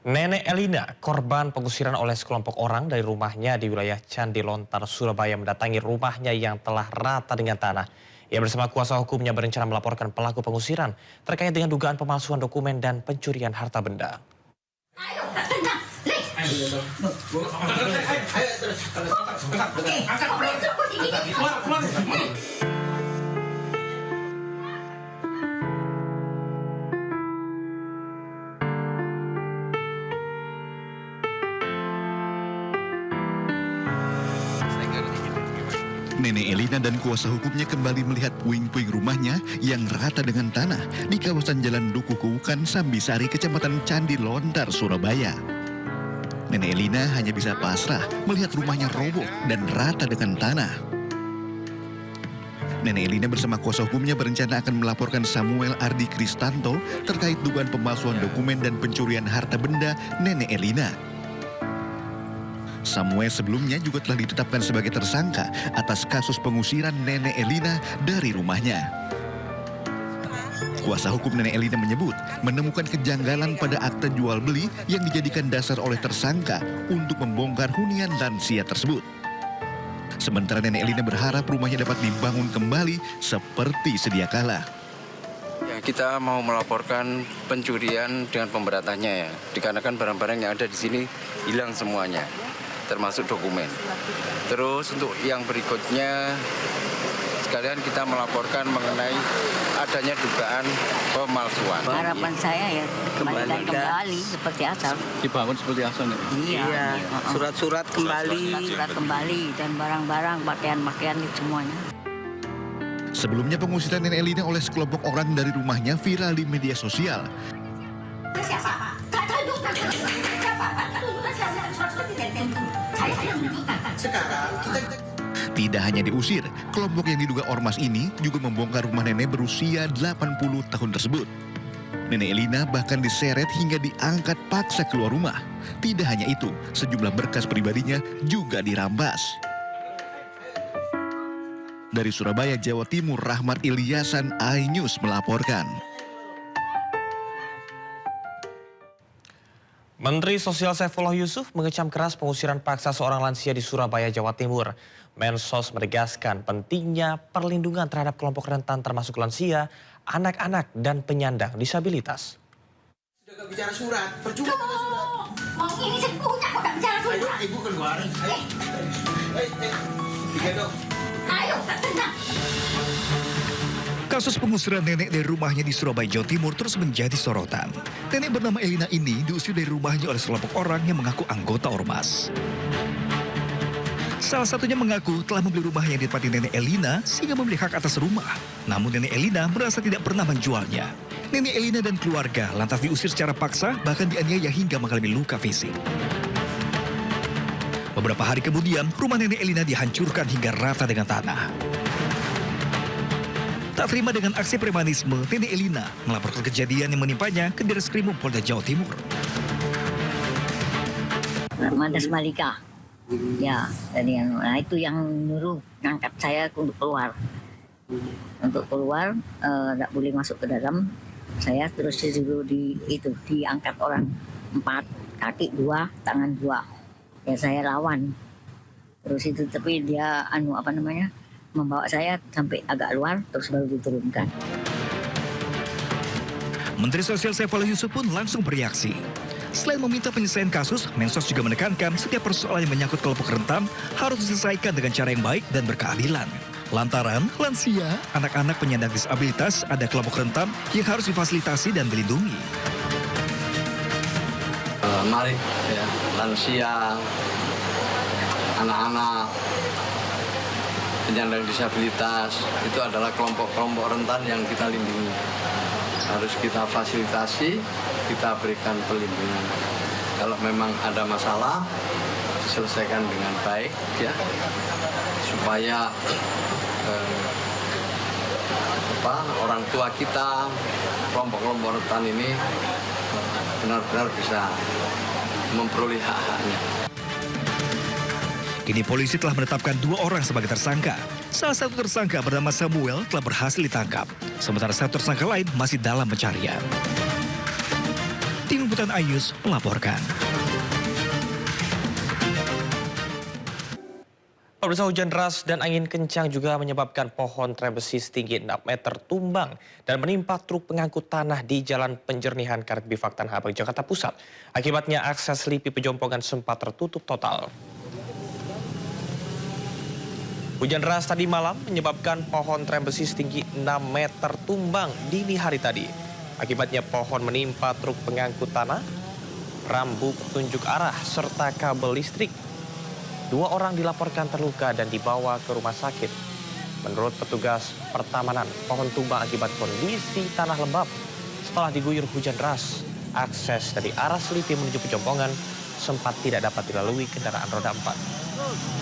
Nenek Elina, korban pengusiran oleh sekelompok orang dari rumahnya di wilayah Candi Lontar, Surabaya mendatangi rumahnya yang telah rata dengan tanah. Ia bersama kuasa hukumnya berencana melaporkan pelaku pengusiran terkait dengan dugaan pemalsuan dokumen dan pencurian harta benda. Nenek Elina dan kuasa hukumnya kembali melihat puing-puing rumahnya yang rata dengan tanah di kawasan Jalan Duku Kuukan, Sambisari, Kecamatan Candi Lontar, Surabaya. Nenek Elina hanya bisa pasrah melihat rumahnya roboh dan rata dengan tanah. Nenek Elina bersama kuasa hukumnya berencana akan melaporkan Samuel Ardi Kristanto terkait dugaan pemalsuan dokumen dan pencurian harta benda Nenek Elina. Samuel sebelumnya juga telah ditetapkan sebagai tersangka atas kasus pengusiran Nenek Elina dari rumahnya. Kuasa hukum Nenek Elina menyebut menemukan kejanggalan pada akta jual beli yang dijadikan dasar oleh tersangka untuk membongkar hunian lansia tersebut. Sementara Nenek Elina berharap rumahnya dapat dibangun kembali seperti sedia kala. Ya, kita mau melaporkan pencurian dengan pemberatannya ya, dikarenakan barang-barang yang ada di sini hilang semuanya, termasuk dokumen. Terus untuk yang berikutnya sekalian kita melaporkan mengenai adanya dugaan pemalsuan. Harapan saya ya kembali seperti asal. Dibangun seperti asal ya? Iya. Surat-surat kembali. Surat kembali dan barang-barang, pakaian-pakaian itu semuanya. Sebelumnya pengusiran Nenek Elina oleh sekelompok orang dari rumahnya viral di media sosial. Tidak hanya diusir, kelompok yang diduga ormas ini juga membongkar rumah nenek berusia 80 tahun tersebut. Nenek Elina bahkan diseret hingga diangkat paksa keluar rumah. Tidak hanya itu, sejumlah berkas pribadinya juga dirampas. Dari Surabaya, Jawa Timur, Rahmat Ilyasan, iNews melaporkan. Menteri Sosial Saifullah Yusuf mengecam keras pengusiran paksa seorang lansia di Surabaya, Jawa Timur. Mensos menegaskan pentingnya perlindungan terhadap kelompok rentan termasuk lansia, anak-anak, dan penyandang disabilitas. Sudah bicara surat, percuma bicara surat. Mau ini saya punya kok gak bicara Ayo, ibu keluar. Tiga dong. Ayo, tenang. Kasus pengusiran nenek dari rumahnya di Surabaya, Jawa Timur terus menjadi sorotan. Nenek bernama Elina ini diusir dari rumahnya oleh sekelompok orang yang mengaku anggota ormas. Salah satunya mengaku telah membeli rumah yang ditempati Nenek Elina sehingga memiliki hak atas rumah. Namun Nenek Elina merasa tidak pernah menjualnya. Nenek Elina dan keluarga lantas diusir secara paksa, bahkan dianiaya hingga mengalami luka fisik. Beberapa hari kemudian, rumah Nenek Elina dihancurkan hingga rata dengan tanah. Tak terima dengan aksi premanisme, Nenek Elina melaporkan kejadian yang menimpanya ke Direskrimum Polda Jawa Timur. Mandas Malika. Ya, nah itu yang nyuruh ngangkat saya untuk keluar. Untuk keluar, tak boleh masuk ke dalam. Saya terus disuruh diangkat orang 4, kaki 2, tangan 2. Ya saya lawan. Terus itu tapi dia membawa saya sampai agak luar terus baru diturunkan. Menteri Sosial Saifullah Yusuf pun langsung bereaksi. Selain meminta penyelesaian kasus, Mensos juga menekankan setiap persoalan yang menyangkut kelompok rentan harus diselesaikan dengan cara yang baik dan berkeadilan. Lantaran lansia, anak-anak penyandang disabilitas ada kelompok rentan yang harus difasilitasi dan dilindungi. Mari ya, lansia, anak-anak, penyandang disabilitas itu adalah kelompok-kelompok rentan yang kita lindungi. Harus kita fasilitasi, kita berikan perlindungan. Kalau memang ada masalah, diselesaikan dengan baik ya, supaya orang tua kita, kelompok-kelompok rentan ini benar-benar bisa memperoleh hak-haknya. Kini polisi telah menetapkan 2 orang sebagai tersangka. Salah satu tersangka bernama Samuel telah berhasil ditangkap. Sementara satu tersangka lain masih dalam pencarian. Tim Liputan Ayus melaporkan. Pemirsa, hujan deras dan angin kencang juga menyebabkan pohon tram besi setinggi 6 meter tumbang dan menimpa truk pengangkut tanah di Jalan Penjernihan Karet Bifak Tanah Abang, Jakarta Pusat. Akibatnya akses Lipi Pejompongan sempat tertutup total. Hujan deras tadi malam menyebabkan pohon tram besi setinggi 6 meter tumbang dini hari tadi. Akibatnya pohon menimpa truk pengangkut tanah, rambu petunjuk arah, serta kabel listrik. 2 orang dilaporkan terluka dan dibawa ke rumah sakit. Menurut petugas pertamanan, pohon tumbang akibat kondisi tanah lembab. Setelah diguyur hujan deras, akses dari arah Selipi menuju Pejompongan sempat tidak dapat dilalui kendaraan roda 4.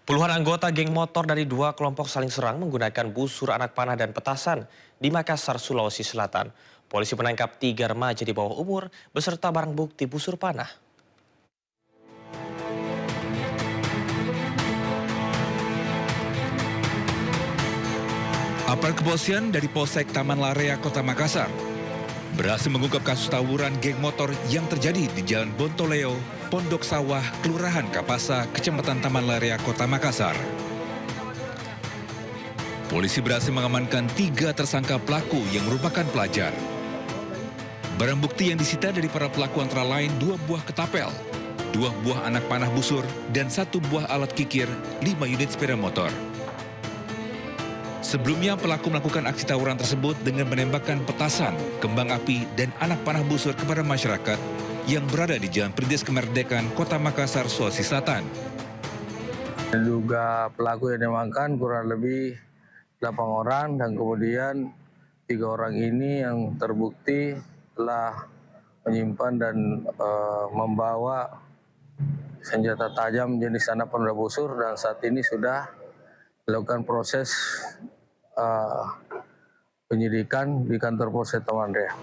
Puluhan anggota geng motor dari 2 kelompok saling serang menggunakan busur anak panah dan petasan di Makassar, Sulawesi Selatan. Polisi menangkap 3 remaja di bawah umur beserta barang bukti busur panah. Aparat kepolisian dari Polsek Taman Larea, Kota Makassar berhasil mengungkap kasus tawuran geng motor yang terjadi di Jalan Bontoleo, Pondok Sawah, Kelurahan Kapasa, Kecamatan Taman Larea, Kota Makassar. Polisi berhasil mengamankan 3 tersangka pelaku yang merupakan pelajar. Barang bukti yang disita dari para pelaku antara lain 2 buah ketapel, 2 buah anak panah busur, dan 1 buah alat kikir, 5 unit sepeda motor. Sebelumnya pelaku melakukan aksi tawuran tersebut dengan menembakkan petasan, kembang api, dan anak panah busur kepada masyarakat yang berada di Jalan Perintis Kemerdekaan, Kota Makassar, Sulawesi Selatan. Diduga pelaku yang diamankan kurang lebih 8 orang dan kemudian 3 orang ini yang terbukti telah menyimpan dan membawa senjata tajam jenis anak panah busur dan saat ini sudah dilakukan proses penyidikan di kantor Polsek Taman Larea.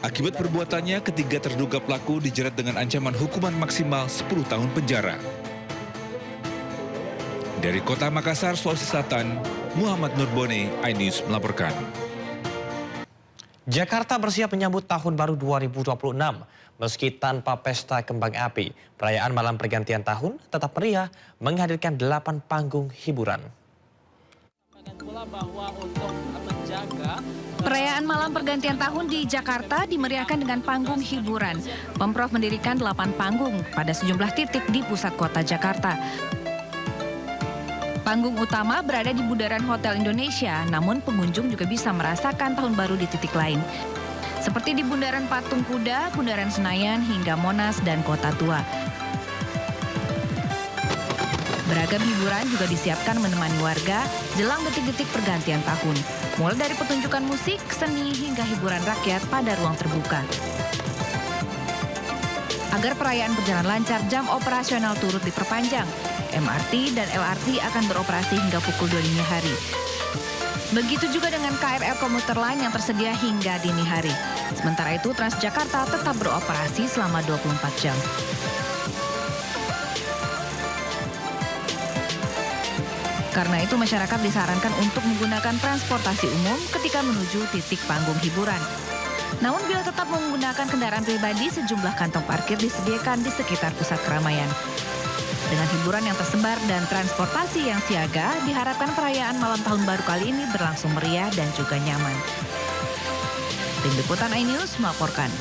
Akibat perbuatannya, ketiga terduga pelaku dijerat dengan ancaman hukuman maksimal 10 tahun penjara. Dari Kota Makassar, Sulawesi Selatan, Muhammad Nurbone, iNews melaporkan. Jakarta bersiap menyambut Tahun Baru 2026. Meski tanpa pesta kembang api, perayaan malam pergantian tahun tetap meriah menghadirkan 8 panggung hiburan. Perayaan malam pergantian tahun di Jakarta dimeriahkan dengan panggung hiburan. Pemprov mendirikan 8 panggung pada sejumlah titik di pusat kota Jakarta. Panggung utama berada di bundaran Hotel Indonesia, namun pengunjung juga bisa merasakan tahun baru di titik lain. Seperti di Bundaran Patung Kuda, Bundaran Senayan, hingga Monas dan Kota Tua. Beragam hiburan juga disiapkan menemani warga jelang detik-detik pergantian tahun. Mulai dari pertunjukan musik, seni, hingga hiburan rakyat pada ruang terbuka. Agar perayaan berjalan lancar, jam operasional turut diperpanjang. MRT dan LRT akan beroperasi hingga pukul 2 dini hari. Begitu juga dengan KRL komuter lain yang tersedia hingga dini hari. Sementara itu, Transjakarta tetap beroperasi selama 24 jam. Karena itu, masyarakat disarankan untuk menggunakan transportasi umum ketika menuju titik panggung hiburan. Namun bila tetap menggunakan kendaraan pribadi, sejumlah kantong parkir disediakan di sekitar pusat keramaian. Dengan hiburan yang tersebar dan transportasi yang siaga, diharapkan perayaan malam tahun baru kali ini berlangsung meriah dan juga nyaman. Tim Liputan iNews melaporkan.